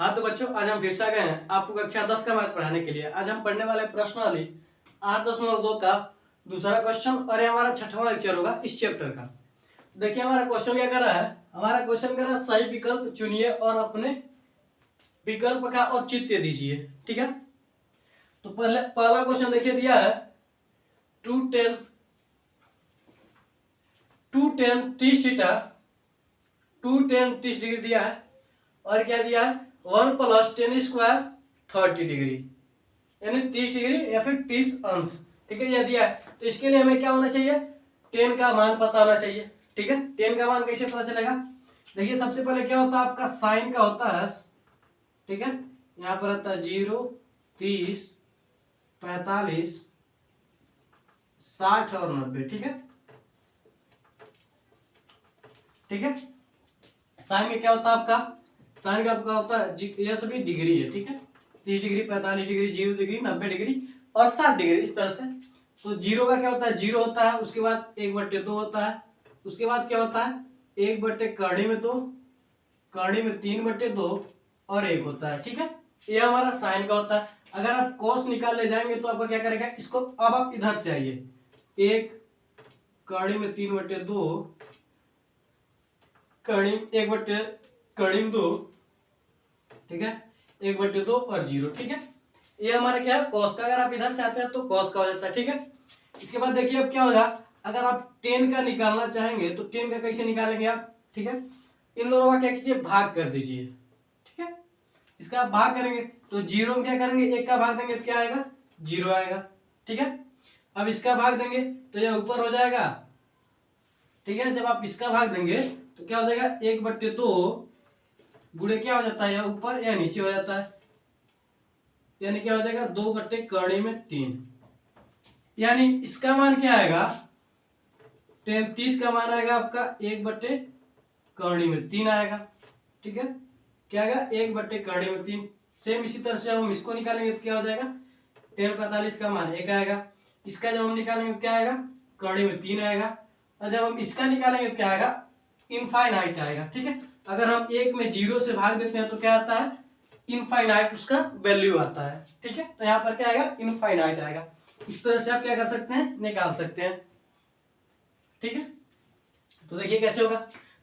हाँ तो बच्चों, आज हम फिर से आ गए हैं आपको कक्षा 10 का मैथ पढ़ाने के लिए। आज हम पढ़ने वाले प्रश्नावली 8.2 का दूसरा क्वेश्चन और ये हमारा छठवां लेक्चर होगा इस चैप्टर का। देखिए हमारा क्वेश्चन क्या कर रहा है, हमारा क्वेश्चन कर रहा है सही विकल्प चुनिए और अपने विकल्प का औचित्य दीजिए। ठीक है, तो पहला क्वेश्चन देखिए दिया है 2tan 30 थीटा 2tan 30 डिग्री दिया है और क्या दिया है 1 + tan स्क्वायर 30 डिग्री, यानी 30 डिग्री या फिर 30 अंश। ठीक है, यह दिया है तो इसके लिए हमें क्या होना चाहिए, tan का मान पता होना चाहिए। ठीक है, tan का मान कैसे पता चलेगा, देखिए सबसे पहले क्या होता है आपका साइन का होता है। ठीक है, यहाँ पर आता है 0, 30, 45, 60 और 90। ठीक है, ठीक है, साइन में क्या होता है आपका, साइन का आपका होता है यह सभी डिग्री है। ठीक है, 30 डिग्री, 45 डिग्री, 0 डिग्री, 90 डिग्री और 60 डिग्री, इस तरह से। तो जीरो का क्या होता है, 0 होता है, उसके बाद 1/2 होता है, उसके बाद क्या होता है 1/2 कड़ी में 3/2 और 1 होता है। ठीक है, ये हमारा साइन का होता है। अगर आप कॉस निकालने जाएंगे तो आपका क्या करेगा, इसको अब आप इधर से आइए, 1 कड़ी में 3/2 कड़ी 1/2। ठीक है, 1/2 और 0। ठीक है, ये हमारा क्या है कॉस का। अगर आप इधर से आते हैं तो कॉस का हो जाता है। ठीक है, इसके बाद देखिए अब क्या होगा, अगर आप 10 का निकालना चाहेंगे तो 10 का कैसे निकालेंगे आप। ठीक है, इन दोनों का क्या कीजिए, भाग कर दीजिए। ठीक है, इसका आप भाग करेंगे तो 0 में क्या करेंगे, 1 का भाग देंगे तो क्या आएगा, 0 आएगा। ठीक है, अब इसका भाग देंगे तो यह ऊपर हो जाएगा। ठीक है, जब आप इसका भाग देंगे तो क्या हो जाएगा, 1/2 गुणे क्या हो जाता है, या ऊपर या नीचे हो जाता है, यानी क्या हो जाएगा 2/3। यानी इसका मान क्या आएगा, 30 का मान आएगा आपका 1/3 आएगा। ठीक है, क्या आएगा 1/3। सेम इसी तरह से हम इसको निकालेंगे तो क्या हो जाएगा, 10 45 का मान 1 आएगा। इसका जब हम निकालेंगे तो क्या आएगा, 3 आएगा। और जब हम इसका निकालेंगे तो क्या आएगा, इनफाइनाइट आएगा। ठीक है, अगर हम 1 में 0 से भाग देते हैं तो क्या आता है, इनफाइनाइट उसका वैल्यू आता है। ठीक है, तो यहाँ पर क्या आएगा, इनफाइनाइट आएगा। इस तरह से आप क्या कर सकते हैं, निकाल सकते हैं। ठीक है, तो देखिए कैसे होगा,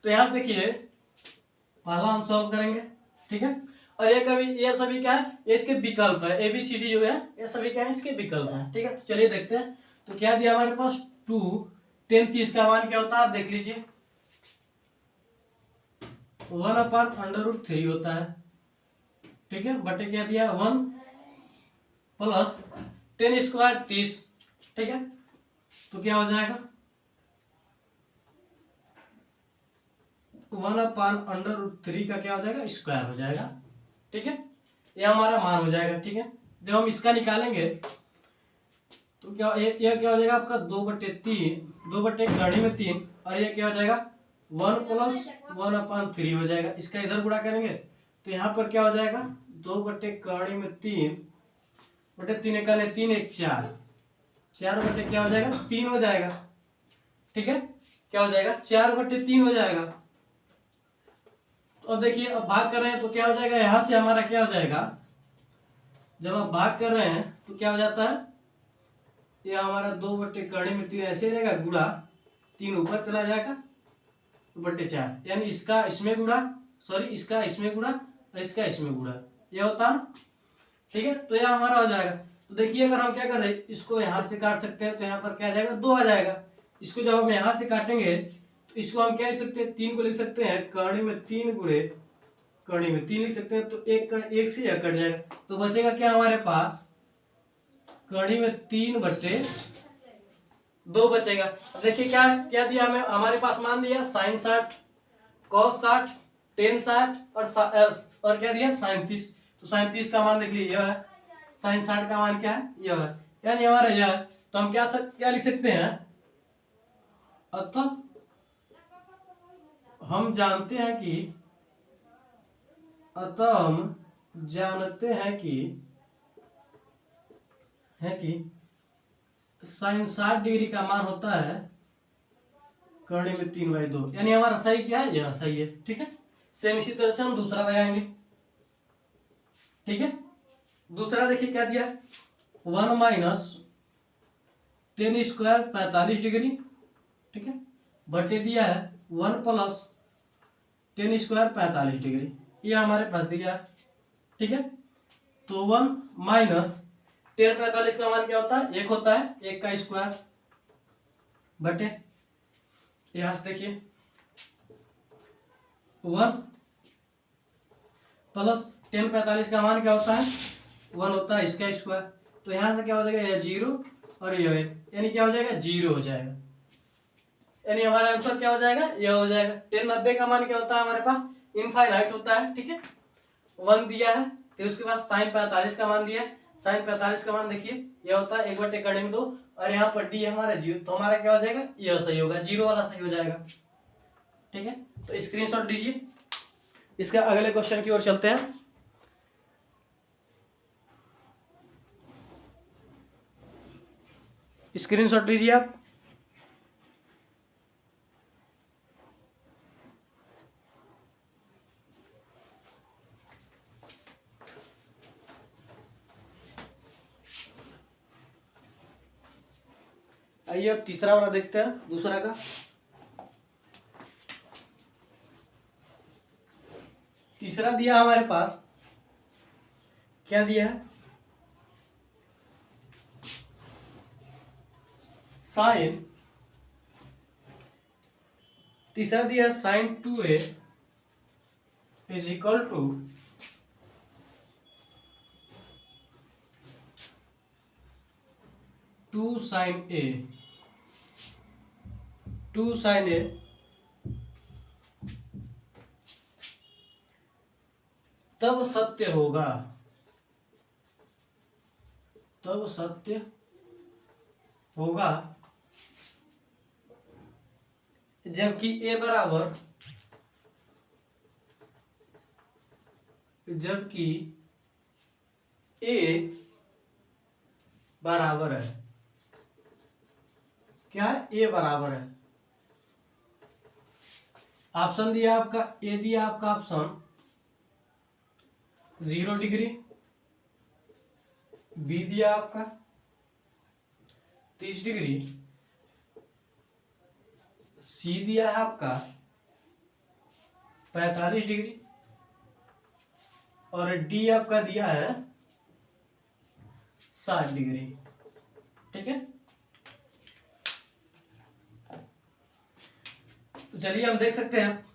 तो यहां से देखिए पहला हम सॉल्व करेंगे। ठीक है, और ये सभी क्या है, ये इसके विकल्प है, ABCD जो है ये सभी क्या है, इसके विकल्प है। ठीक है, तो चलिए देखते हैं। तो क्या दिया हमारे पास 2 10 30 का मान क्या होता है आप देख लीजिए, 1/√3 होता है। ठीक है, बटे क्या दिया 1 + tan स्क्वायर 30। ठीक है, तो क्या हो जाएगा 1/√3 का क्या हो जाएगा, स्क्वायर हो जाएगा। ठीक है, ये हमारा मान हो जाएगा। ठीक है, जब हम इसका निकालेंगे तो क्या ये क्या हो जाएगा आपका 2/3, 2/3 और ये क्या हो जाएगा 1 + 1/3 हो जाएगा। इसका इधर गुणा करेंगे तो यहाँ पर क्या हो जाएगा 2/3 बटे 3 1 3 1 4 4 क्या हो जाएगा 3 हो जाएगा। ठीक है, क्या हो जाएगा 4/3 हो जाएगा। तो अब देखिए अब भाग कर रहे हैं तो क्या हो जाएगा, यहां से हमारा क्या हो जाएगा, जब आप भाग कर रहे हैं तो क्या हो जाता है, ये हमारा 2/3 ऐसे रहेगा, गुणा 3 ऊपर चला जाएगा 2/4, यानी इसका इसमें गुणा, सॉरी इसका इसमें गुणा और इसका इसमें गुणा, ये होता है। ठीक है, तो यह हमारा हो जाएगा। तो देखिए अगर हम क्या कर रहे हैं, इसको यहां से काट सकते हैं तो यहाँ पर क्या आ जाएगा 2 आ जाएगा। इसको जब हम यहां से काटेंगे तो इसको हम क्या लिख सकते हैं, 3 को लिख सकते हैं कर्ण में 3 गुणे कर्ण में 3 लिख सकते हैं, तो एक कर्ण 1 से यह कट जाएगा तो बचेगा क्या हमारे पास, कड़ी में 3/2 बचेगा। अब देखिए क्या क्या दिया हमें, हमारे पास मान दिया sin 60, cos 60, tan 60 और क्या दिया sin 30। तो sin 30 का मान देख लीजिए यह है, sin 60 का मान क्या है यह है, यानी हमारा यह है। तो हम क्या लिख सकते हैं, अतः हम जानते हैं कि sin 60 डिग्री का मान होता है कर्ण में 3/2, यानी हमारा सही क्या है, यह सही है। ठीक है, सेम इसी तरह से हम दूसरा लगाएंगे। ठीक है। दूसरा देखिए क्या दिया है, 1 माइनस 10 स्क्वायर 45 डिग्री, ठीक है, बटे दिया है 1 प्लस 10 स्क्वायर 45 डिग्री, ये हमारे पास दिया है, ठीक है। तो 1 माइनस 10 45 का मान क्या होता है, 1 होता है, 1 का स्क्वायर बटे, यहां से देखिए 1 प्लस 10 45 का मान क्या होता है, 1 होता है, इसका स्क्वायर, तो यहां से क्या हो जाएगा, यह 0 और ये यानी क्या हो जाएगा, 0 हो जाएगा, यानी हमारा आंसर क्या हो जाएगा, यह हो जाएगा। 10 90 का मान क्या होता है हमारे पास, इनफाइनाइट होता है, ठीक है। 1 दिया है, फिर उसके बाद साइन 45 का मान दिया है, साइन 45 का मान देखिए यह होता है 1/2 और यहाँ पर डी है हमारा 0, तो हमारा क्या हो जाएगा, यह सही होगा, 0 वाला सही हो जाएगा, ठीक है। तो स्क्रीनशॉट दीजिए, इसका अगले क्वेश्चन की ओर चलते हैं। स्क्रीनशॉट लीजिए आप। आइए अब तीसरा वाला देखते हैं, दूसरा का। तीसरा दिया हमारे पास, क्या दिया है, साइन, तीसरा दिया sine 2a is equal to 2 sine a, 2 sine a तब सत्य होगा, तब सत्य होगा जबकि a बराबर, जबकि a बराबर है, क्या है, a बराबर है। ऑप्शन दिया आपका, ए दिया आपका ऑप्शन 0 डिग्री, बी दिया आपका 30 डिग्री, सी दिया है आपका 45 डिग्री और डी आपका दिया है 60 डिग्री, ठीक है। तो चलिए हम देख सकते हैं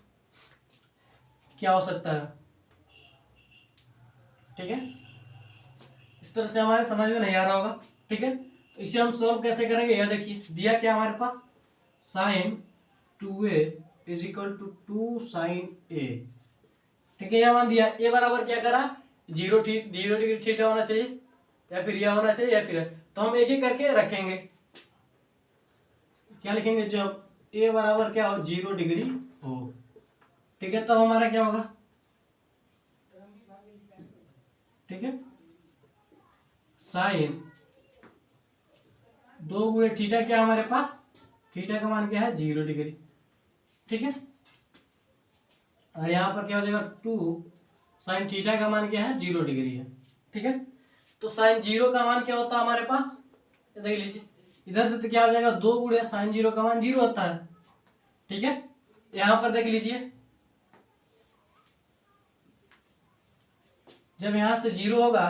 क्या हो सकता है, ठीक है। इस तरह से हमारे समझ में नहीं आ रहा होगा, ठीक है। तो इसे हम सॉल्व कैसे करेंगे, यह देखिए दिया क्या हमारे पास, sine 2a is equal to 2 sine a, ठीक है। यह मान दिया, ए बराबर क्या करा, 0 डिग्री थीटा होना चाहिए, या फिर यह होना चाहिए, या फिर, तो हम एक एक करके रखेंगे। क्या लिखेंगे, जब ए बराबर क्या हो, 0 डिग्री हो, ठीक है, तब हमारा क्या होगा, ठीक है, साइन 2 गुणे थीटा, क्या हमारे पास, थीटा का मान क्या है, 0 डिग्री, ठीक है। और यहां पर क्या हो जाएगा, 2 साइन थीटा का मान क्या है, 0 डिग्री है, ठीक है। तो साइन 0 का मान क्या होता है हमारे पास, देख लीजिए, इधर से तो क्या हो जाएगा, 2 गुणे साइन 0 का मान 0 होता है, ठीक है। यहां पर देख लीजिए, जब यहां से 0 होगा,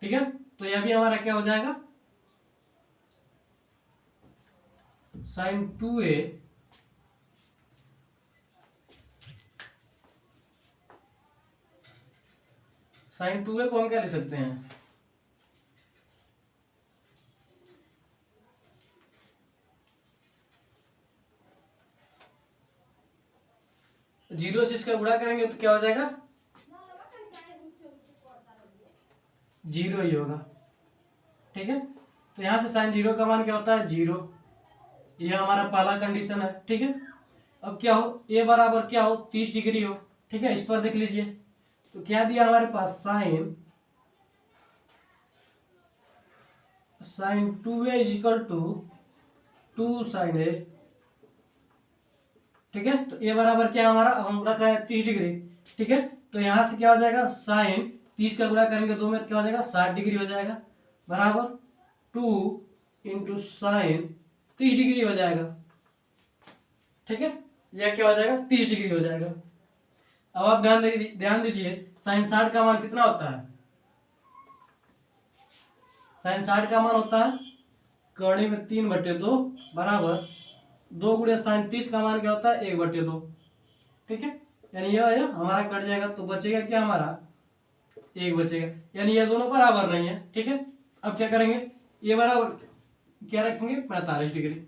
ठीक है, तो यह भी हमारा क्या हो जाएगा, साइन 2a साइन 2a को हम क्या लिख सकते हैं, 0 से इसका गुणा करेंगे तो क्या हो जाएगा, 0 ही होगा, ठीक है। तो यहां से साइन 0 का मान क्या होता है, 0, यह हमारा पहला कंडीशन है, ठीक है। अब क्या हो, ए बराबर क्या हो, 30 डिग्री हो, ठीक है। इस पर देख लीजिए, तो क्या दिया हमारे पास, sine 2a is equal to 2 sine a, ठीक है। तो ए बराबर क्या हमारा, हम रख रहे हैं 30 डिग्री, ठीक है। तो यहां से क्या हो जाएगा, साइन 30 का गुणा करेंगे 2 में, क्या हो जाएगा 60 डिग्री हो जाएगा, बराबर 2 इंटू साइन 30 डिग्री हो जाएगा। ठीक है, यह क्या हो जाएगा 30 डिग्री हो जाएगा। अब आप ध्यान दीजिए साइन 60 का मान कितना होता है, साइन 60 का मान होता है कड़ी में 3/2 बराबर 2 गुणे साइन 30 का मान क्या होता है 1/2। ठीक है, यानी यह हमारा कट जाएगा तो बचेगा क्या हमारा 1 बचेगा, यानी ये दोनों बराबर नहीं है। ठीक है, अब क्या करेंगे, ये बराबर क्या रखेंगे 45 डिग्री,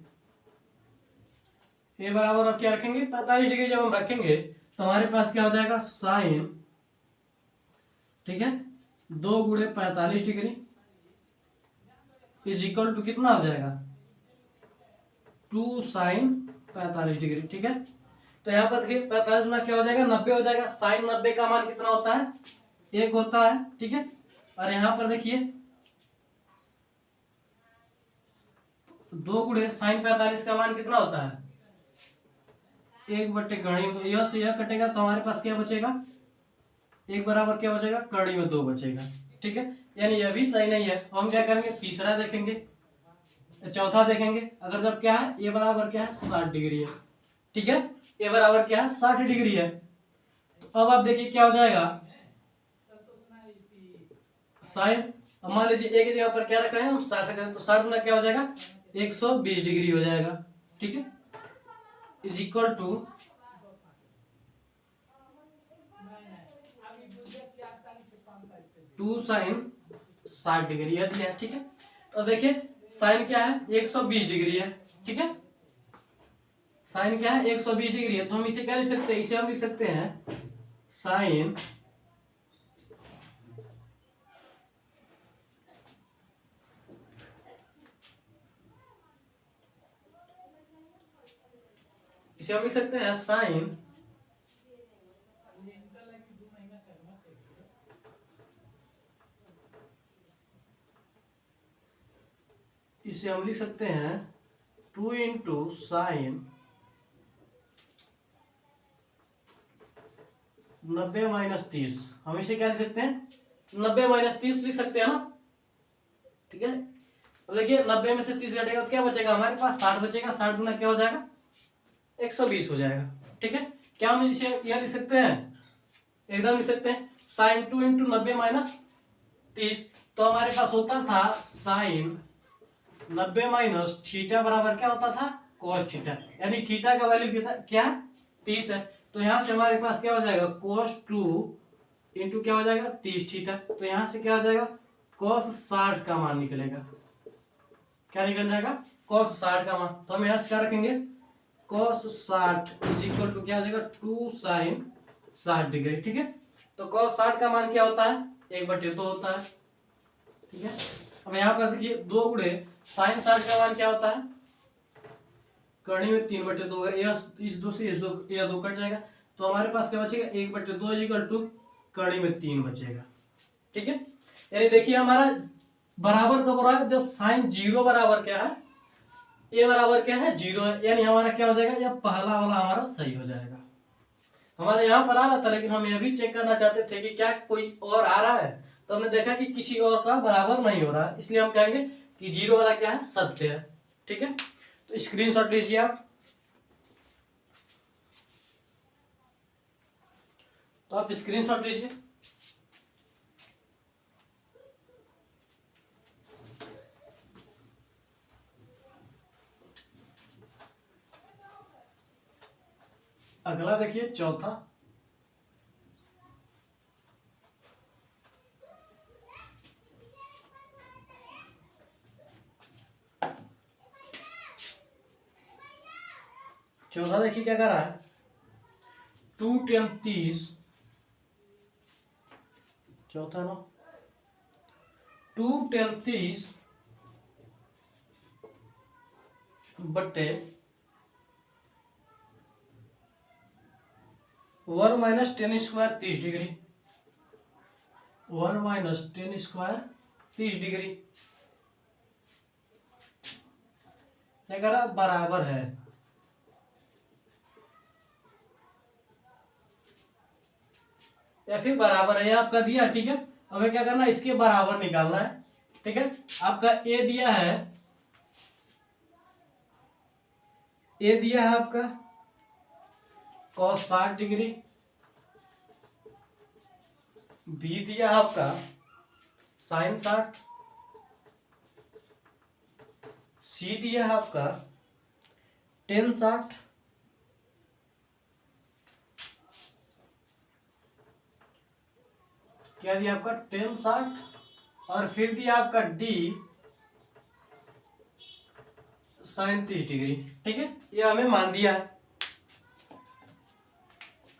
ये बराबर अब क्या रखेंगे 45 डिग्री। जब हम रखेंगे तो हमारे पास क्या हो जाएगा साइन, ठीक है 2 गुणे 45 डिग्री इज इक्वल टू कितना हो जाएगा 2 साइन 45 डिग्री। ठीक है, तो यहाँ पर देखिए 45 गुना क्या हो जाएगा 90 हो जाएगा। साइन 90 का मान कितना होता है 1 होता है। ठीक है, और यहाँ पर देखिए 2 गुणे साइन 45 का मान कितना होता है 1/गणी, तो यह से यह कटेगा तो हमारे पास क्या बचेगा 1 बराबर क्या बचेगा कड़ी में 2 बचेगा। ठीक है, यानी यह भी सही नहीं है। हम क्या करेंगे तीसरा देखेंगे, चौथा देखेंगे। अगर जब क्या है ये बराबर क्या है 60 डिग्री है। ठीक है, ये बराबर क्या है 60 डिग्री है। तो अब आप देखिए क्या हो जाएगा साइन, अब मान लीजिए एक जगह पर क्या रख रहे हैं हम 60 रख रहे हैं, तो 60 गुना क्या हो जाएगा 120 डिग्री हो जाएगा। ठीक है, is equal to 2 sine 60 degree है दिया। ठीक है, तो देखिए साइन क्या है 120 डिग्री है। ठीक है, साइन क्या है 120 डिग्री है, तो हम इसे क्या लिख सकते हैं, इसे हम लिख सकते हैं साइन इसे हम लिख सकते हैं साइन इसे हम लिख सकते हैं 2 इंटू साइन 90 माइनस 30। हम इसे क्या लिख सकते हैं 90 माइनस 30 लिख सकते हैं ना। ठीक है, तो देखिए 90 में से 30 घटेगा तो क्या बचेगा हमारे पास 60 बचेगा। 60 गुना क्या हो जाएगा 120 हो जाएगा। ठीक है, क्या हम इसे यह लिख सकते हैं एकदम लिख सकते हैं साइन 2 इंटू 90 माइनस 30, तो हमारे पास होता था साइन 90 माइनस थीटा बराबर क्या होता था cos थीटा, यानी थीटा का वैल्यू क्या 30 है। तो यहां से हमारे पास क्या हो जाएगा cos 2 इंटू क्या हो जाएगा 30 थीटा, तो यहां से क्या हो जाएगा cos 60 का मान निकलेगा। क्या निकल जाएगा cos 60 का मान, तो हम यहां से क्या रखेंगे cos 60 इज इक्वल टू क्या हो जाएगा 2 साइन 60 डिग्री। ठीक है, तो cos 60 का मान क्या होता है 1/2 होता है। ठीक है, अब यहाँ पर देखिए 2 गुणे साइन 60 का मान क्या होता है करनी में 3/2 है, यह इस 2 से इस 2 यह 2 कट जाएगा, तो हमारे पास क्या बचेगा 1/2 इक्वल टू करनी में 3 बचेगा। ठीक है, यानी देखिए हमारा बराबर कब हो रहा है जब साइन 0 बराबर क्या है ए बराबर क्या है 0 है, यानी हमारा क्या हो जाएगा यह पहला वाला हमारा सही हो जाएगा। हमारे यहाँ पर आ रहा था लेकिन हम यह भी चेक करना चाहते थे कि क्या कोई और आ रहा है, तो हमने देखा कि किसी और का बराबर नहीं हो रहा है, इसलिए हम कहेंगे कि 0 वाला क्या है सत्य है। ठीक है, तो स्क्रीनशॉट लीजिए आप, तो आप स्क्रीनशॉट लीजिए। अगला देखिए चौथा, चौथा देखिए क्या कर रहा है 2 tan 30, चौथा ना 2 tan 30 बट्टे 1 minus ten square 30 degree, 1 minus ten square 30 degree क्या कर रहा बराबर है या फिर बराबर है आपका दिया। ठीक है, हमें क्या करना है, इसके बराबर निकालना है। ठीक है, आपका ए दिया है, ए दिया है आपका cos 60 डिग्री, बी दिया है आपका sin 60, सी दिया है आपका tan 60, क्या दिया आपका tan 60, और फिर दिया आपका डी sin 30 डिग्री। ठीक है, ये हमें मान दिया है,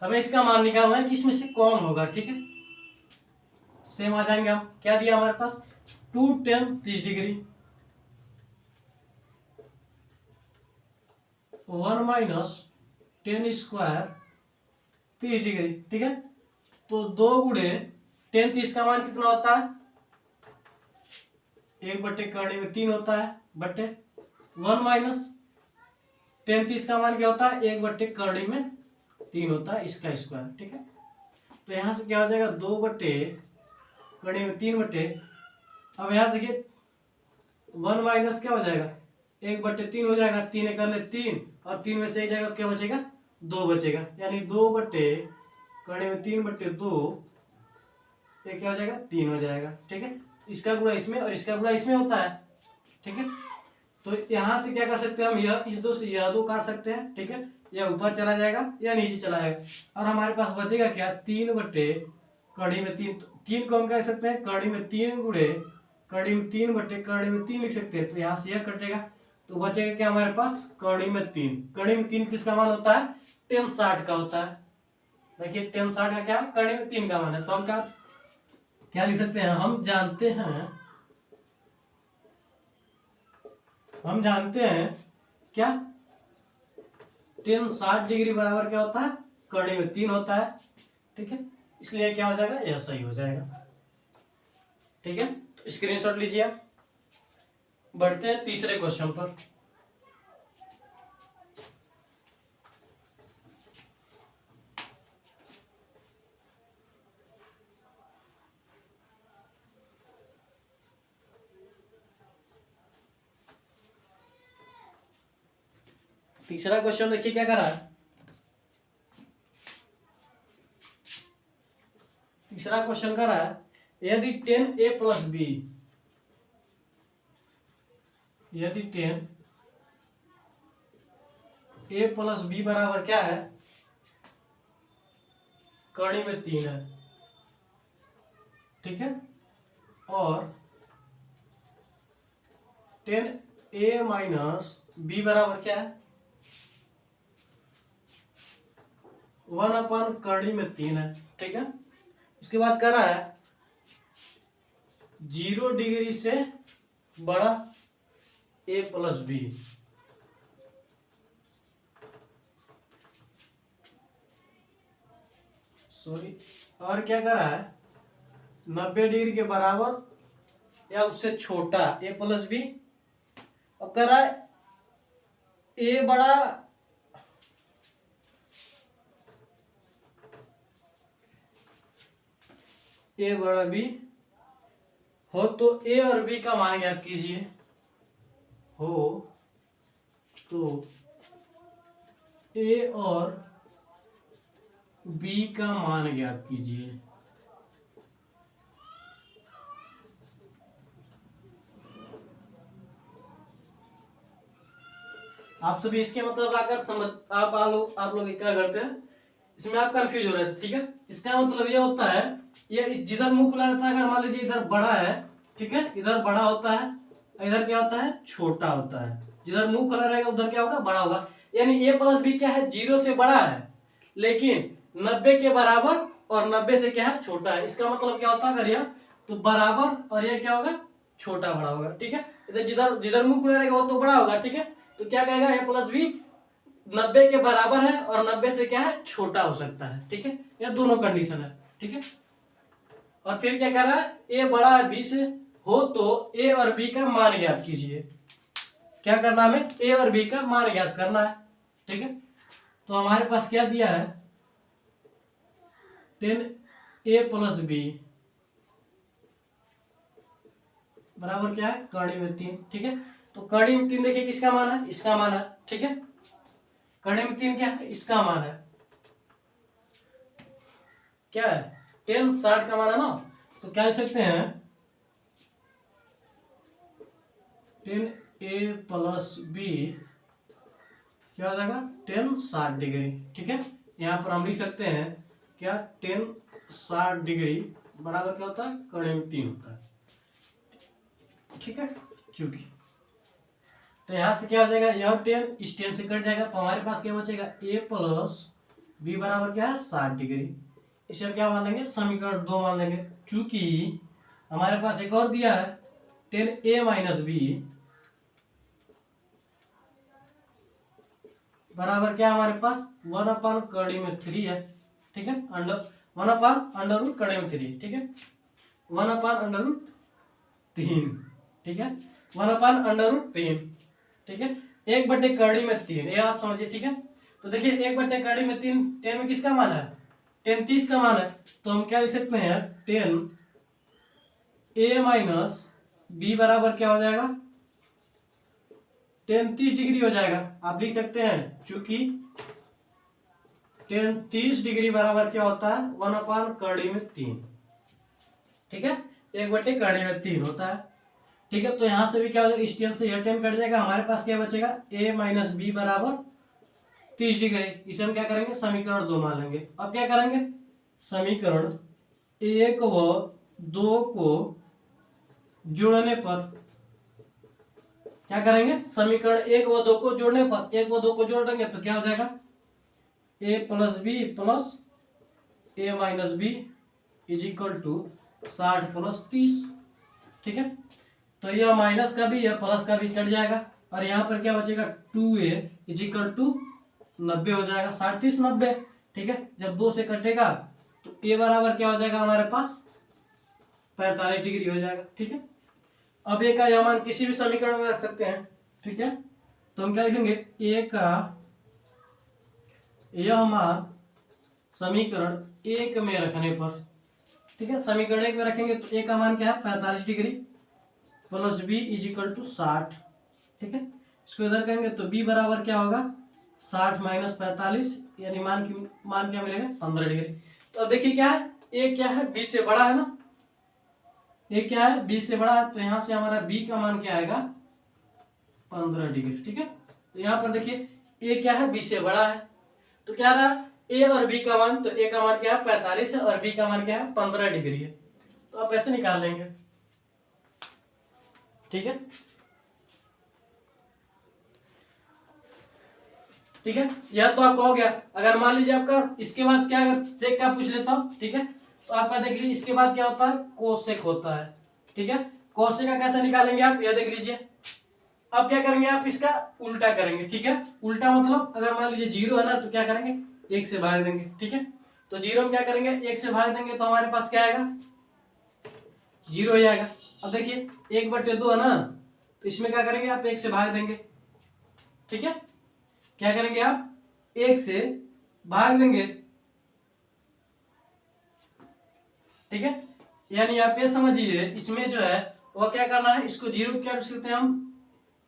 हमें इसका मान निकालना है कि इसमें से कौन होगा। ठीक है, सेम आ जाएंगे हम, क्या दिया हमारे पास 2 tan 30 degree 1 minus tan square 30 degree. ठीक है, तो 2 गुणे tan 30 का मान कितना होता है, 1/3 होता है, बटे 1 माइनस tan 30 का मान क्या होता है, 1/3 होता है, इसका स्क्वायर। ठीक है, तो यहां से क्या हो जाएगा 2/3 बटे, अब यहां देखिए 1 माइनस क्या हो जाएगा 1/3 हो जाएगा, 3 करने 3, और 3 में से एक जाएगा क्या बचेगा 2 बचेगा, यानी 2/3 ये क्या हो जाएगा 3 हो जाएगा। ठीक है, इसका गुणा इसमें और इसका गुणा इसमें होता है। ठीक है, तो यहां से क्या कर सकते हैं हम, यह इस दो से यह दो काट सकते हैं। ठीक है, यह ऊपर चला जाएगा या नीचे चला जाएगा, और हमारे पास बचेगा क्या 3/3 3 को हम कह सकते हैं कड़ी में 3 गुणे कड़ी में 3/3 लिख सकते हैं, तो यहाँ से यह कटेगा, तो बचेगा क्या हमारे पास कड़ी में 3 किसका मान होता है tan 60 का होता है। देखिए tan 60 का क्या है, कड़ी में 3 का मान है, तो हम क्या लिख सकते हैं, हम जानते हैं क्या tan 60 डिग्री बराबर क्या होता है, कड़ी में 3 होता है। ठीक है, इसलिए क्या हो जाएगा, यह सही हो जाएगा। ठीक है, तो स्क्रीनशॉट लीजिए आप। बढ़ते हैं तीसरे क्वेश्चन पर। तीसरा क्वेश्चन देखिए क्या कर रहा है, तीसरा क्वेश्चन कर रहा है यदि tan a प्लस बी, यदि tan a प्लस बी बराबर क्या है, कड़ी में 3 है। ठीक है, और tan a माइनस बी बराबर क्या है 1/कड़ी में 3 है। ठीक है, उसके बाद कर रहा है 0 डिग्री से बड़ा a प्लस बी, सॉरी, और क्या कर रहा है 90 डिग्री के बराबर या उससे छोटा a प्लस बी, और कर रहा है a बड़ा बी हो तो a और b का मान ज्ञात कीजिए, हो तो a और b का मान ज्ञात कीजिए। आप सभी इसके मतलब आकर समझ आप लोग क्या करते हैं, इसमें आप कंफ्यूज हो रहे थे। ठीक है, इसका मतलब ये होता है, ये जिधर मुंह खुला रहता है, अगर मान लीजिए इधर बड़ा है, ठीक है, इधर बड़ा होता है, इधर क्या होता है छोटा होता है, जिधर मुंह खुला रहेगा उधर क्या होगा बड़ा होगा। यानी a प्लस बी क्या है 0 से बड़ा है, लेकिन 90 के बराबर और 90 से क्या है छोटा है। इसका मतलब क्या होता है, अगर यह तो बराबर और यह क्या होगा छोटा बड़ा होगा। ठीक है, इधर जिधर जिधर मुंह खुला रहेगा वो तो बड़ा होगा। ठीक है, तो क्या कहेगा a प्लस बी 90 के बराबर है और 90 से क्या है छोटा हो सकता है। ठीक है, यह दोनों कंडीशन है। ठीक है, और फिर क्या कर रहा है a बड़ा है b से हो तो a और b का मान ज्ञात कीजिए। क्या करना हमें a और b का मान ज्ञात करना है। ठीक है, तो हमारे पास क्या दिया है tan a प्लस बी बराबर क्या है, कड़ी में 3, ठीक है। तो कड़ी में 3 देखिए किसका मान है, इसका मान है, ठीक है। कड़ी में 3 क्या है, इसका मान है, क्या है, 10 60 का मान है ना। तो क्या लिख सकते हैं, 10a प्लस बी क्या हो जाएगा, 10 60 डिग्री, ठीक है। यहाँ पर हम लिख सकते हैं क्या, 10 60 डिग्री बराबर क्या होता है, कड़ी में 3 होता है, ठीक है। चूंकि तो यहाँ से क्या हो जाएगा, यह 10 इस 10 से कट जाएगा, तो हमारे पास क्या बचेगा, a प्लस बी बराबर क्या है, 60 डिग्री। इसे हम क्या मान लेंगे, समीकरण 2 मान लेंगे। चूंकि हमारे पास एक और दिया है 10a माइनस बी बराबर क्या है हमारे पास, 1 कड़ी में 3 है, ठीक है। 1 कड़ी में 3, ठीक है। 1/√3, ठीक है। 1/√3, ठीक है। 1/कड़ी में 3, ये आप समझिए, ठीक है। तो देखिए 1/कड़ी में 3, 10 में किसका मान है, 10 30 का मान है। तो हम क्या लिख सकते हैं, 10a माइनस बी बराबर क्या हो जाएगा, 10 30 डिग्री हो जाएगा। आप लिख सकते हैं चूंकि 10 30 डिग्री बराबर क्या होता है, 1/कड़ी में 3, ठीक है। 1/कड़ी में 3 होता है, ठीक है। तो यहां से भी क्या हो जाएगा, इस 10 से यह 10 कट जाएगा, हमारे पास क्या बचेगा, a माइनस बी बराबर 30 डिग्री। इसे हम क्या करेंगे, समीकरण 2 मान लेंगे। अब क्या करेंगे, समीकरण 1 व 2 को जोड़ने पर क्या करेंगे, समीकरण 1 व 2 को जोड़ने पर, 1 व 2 को जोड़ देंगे तो क्या हो जाएगा, a plus B plus a minus B is equal to 60 plus 30, ठीक है। तो यह माइनस का भी, यह प्लस का भी कट जाएगा, और यहाँ पर क्या बचेगा, 2a इज इक्वल टू 90 हो जाएगा, 60 30 90, ठीक है। जब 2 से कटेगा तो a बराबर क्या हो जाएगा हमारे पास, 45 डिग्री हो जाएगा, ठीक है। अब a का यह मान किसी भी समीकरण में रख सकते हैं, ठीक है। तो हम क्या लिखेंगे, a का यह मान समीकरण 1 में रखने पर, ठीक है। समीकरण 1 में रखेंगे तो a का मान क्या है, 45 degree plus b is equal to 60, ठीक है। इसको इधर करेंगे तो b बराबर क्या होगा, 60 माइनस 45, यानी मान क्या मिलेगा, 15 डिग्री। तो अब देखिए क्या है, a क्या है, b से बड़ा है ना, a क्या है, b से बड़ा है, तो यहां से हमारा b का मान क्या आएगा, 15 डिग्री, ठीक है। तो यहाँ पर देखिए a क्या है, b से बड़ा है, तो क्या रहा, a और b का मान, तो a का मान क्या है, 45 है, और b का मान क्या है, 15 डिग्री है। तो आप ऐसे निकाल लेंगे, ठीक है, ठीक है। यह तो आपका हो गया। अगर मान लीजिए आपका इसके बाद क्या, अगर सेक का पूछ लेता हूं, ठीक है, तो आपका देख लीजिए इसके बाद क्या होता है, कोसेक होता है, ठीक है। कोसेक का कैसे निकालेंगे आप, यह देख लीजिए। अब क्या करेंगे, आप इसका उल्टा करेंगे, ठीक है। उल्टा मतलब अगर मान लीजिए 0 है ना, तो क्या करेंगे, 1 से भाग देंगे, ठीक है। तो 0 में क्या करेंगे, 1 से भाग देंगे तो हमारे पास क्या आएगा, 0 हो जाएगा। अब देखिए 1/2 है ना, तो इसमें क्या करेंगे, आप 1 से भाग देंगे, ठीक है। क्या करेंगे आप, 1 से भाग देंगे, ठीक है। यानी आप ये समझिए इसमें जो है वो क्या करना है, इसको 0 क्या लिख सकते हैं हम,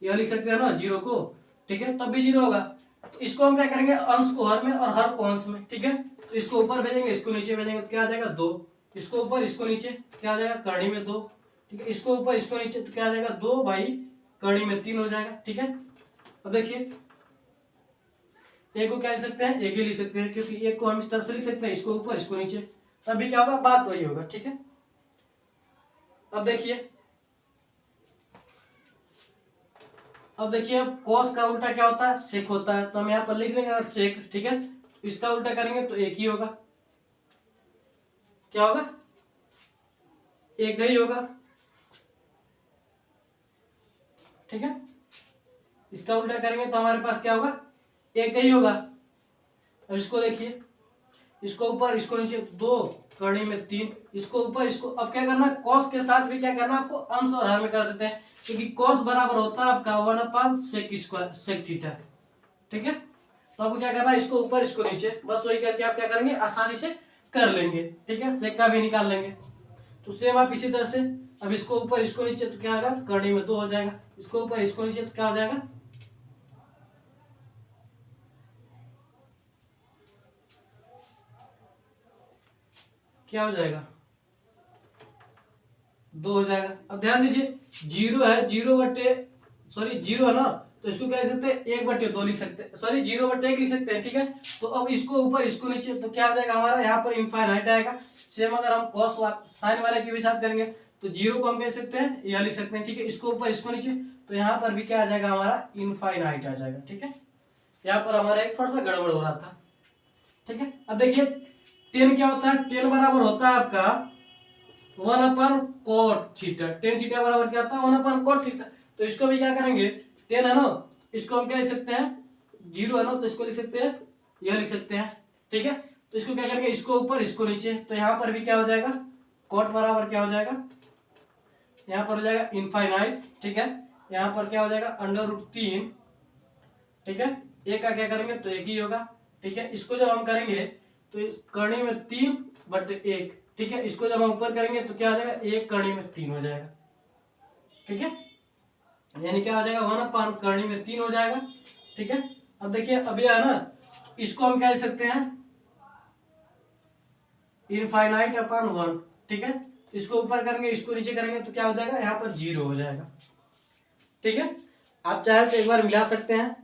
यह लिख सकते हैं ना 0 को, ठीक है, तब भी 0 होगा। तो इसको हम क्या करेंगे, अंश को हर में और हर को अंश में, ठीक है। तो इसको ऊपर भेजेंगे, इसको नीचे भेजेंगे, तो क्या आ जाएगा, 2। इसको ऊपर इसको नीचे, क्या आ जाएगा, कड़ी में 2, ठीक है। इसको ऊपर इसको नीचे, तो क्या आ जाएगा, 2 भाई कड़ी में 3 हो जाएगा, ठीक है। अब देखिए एक को क्या लिख सकते हैं, एक ही लिख सकते हैं, क्योंकि एक को हम इस तरह से लिख सकते हैं, इसको ऊपर इसको नीचे, तभी क्या होगा, बात वही होगा, ठीक है। अब देखिए, अब कॉस का उल्टा क्या होता है, सेक होता है। तो हम यहाँ पर लिख लेंगे अगर सेक, ठीक है। इसका उल्टा करेंगे तो एक ही होगा, क्या होगा, एक ही होगा, ठीक है। इसका उल्टा करेंगे तो हमारे पास क्या होगा, एक ही होगा। अब इसको देखिए, इसको ऊपर इसको नीचे, 2 कड़ी में 3, इसको ऊपर इसको, अब क्या करना है, कॉस के साथ भी क्या करना है आपको, अंश और हर में कर देते हैं, क्योंकि कॉस बराबर होता है आपका 1/sec², sec थीटा, ठीक है। तो आपको क्या करना है, इसको ऊपर इसको नीचे, बस वही करके आप क्या करेंगे, आसानी से कर लेंगे, ठीक है। सेक का भी निकाल लेंगे। तो सेम आप इसी तरह से अब इसको ऊपर इसको नीचे तो क्या होगा, करनी में 2 हो जाएगा, इसको ऊपर इसको नीचे तो क्या हो जाएगा, क्या हो जाएगा, 2 हो जाएगा। अब ध्यान दीजिए, जीरो है, जीरो बटे सॉरी जीरो है ना, तो इसको क्या लिख सकते हैं, 1/2 लिख सकते हैं, सॉरी 0/1 लिख सकते हैं, ठीक है। तो अब इसको ऊपर इसको नीचे तो क्या आ जाएगा हमारा, यहाँ पर इनफाइनाइट आएगा। सेम अगर हम कॉस साइन वाले के भी साथ करेंगे तो जीरो को हम कह सकते हैं, यह लिख सकते हैं, ठीक है। इसको ऊपर इसको नीचे तो यहाँ पर भी क्या आ जाएगा हमारा, इनफाइनाइट आ जाएगा, ठीक है। यहाँ पर हमारा एक थोड़ा सा गड़बड़ हो रहा था, ठीक है। अब देखिए 10 क्या होता है, 10 बराबर होता है आपका 1/cot थीटा। 10 थीटा बराबर क्या होता है, 1/cot थीटा। तो इसको भी क्या करेंगे, 10 है ना, इसको हम क्या लिख सकते हैं, 0 है ना, तो इसको लिख सकते हैं, यह लिख सकते हैं, ठीक है। तो इसको क्या करेंगे, इसको ऊपर इसको नीचे, तो यहाँ पर भी क्या हो जाएगा, कॉट बराबर क्या हो जाएगा, यहाँ पर हो जाएगा इनफाइनाइट, ठीक है। यहाँ पर क्या हो जाएगा, √3, ठीक है। एक का क्या करेंगे तो एक ही होगा, ठीक है। इसको जब हम करेंगे तो इस करनी में 3/1, ठीक है। इसको जब हम ऊपर करेंगे तो क्या हो जाएगा, 1 करनी में 3 हो जाएगा, ठीक है। यानी क्या हो जाएगा, 1/, करनी में 3 हो जाएगा, ठीक है। अब देखिए अब यह है ना, इसको हम क्या लिख सकते हैं, ∞/1, ठीक है। इसको ऊपर करेंगे इसको नीचे करेंगे तो क्या हो जाएगा, यहाँ पर 0 हो जाएगा, ठीक है। आप चाहे तो एक बार मिला सकते हैं,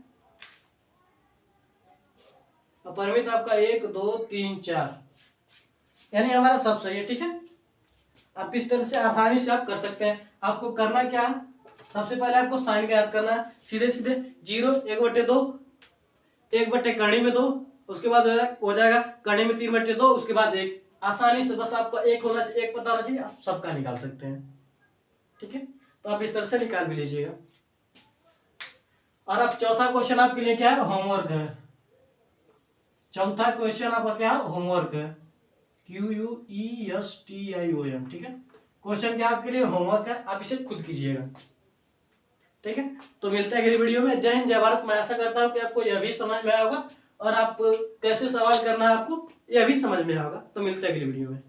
परिमित आपका 1 2 3 4, यानी हमारा सब सही है, ठीक है। आप इस तरह से आसानी से आप कर सकते हैं। आपको करना क्या है, सबसे पहले आपको साइन का याद करना है, सीधे सीधे 0 1/2, 1 करनी में 2, उसके बाद हो जाएगा करनी में 3/2, उसके बाद 1। आसानी से बस आपको एक होना चाहिए, एक पता होना चाहिए, आप सबका निकाल सकते हैं, ठीक है। तो आप इस तरह से निकाल भी लीजिएगा। और अब चौथा क्वेश्चन आपके लिए क्या है, होमवर्क है। चौथा क्वेश्चन आपका क्या है, होमवर्क है, QUESTION, ठीक है। क्वेश्चन क्या आपके लिए होमवर्क है, आप इसे खुद कीजिएगा, ठीक है। तो मिलते हैं अगली वीडियो में। जय हिंद जय भारत। मैं आशा करता हूँ कि आपको यह भी समझ में आया होगा और आप कैसे सवाल करना है आपको यह भी समझ में आया होगा। तो मिलते हैं अगली वीडियो में।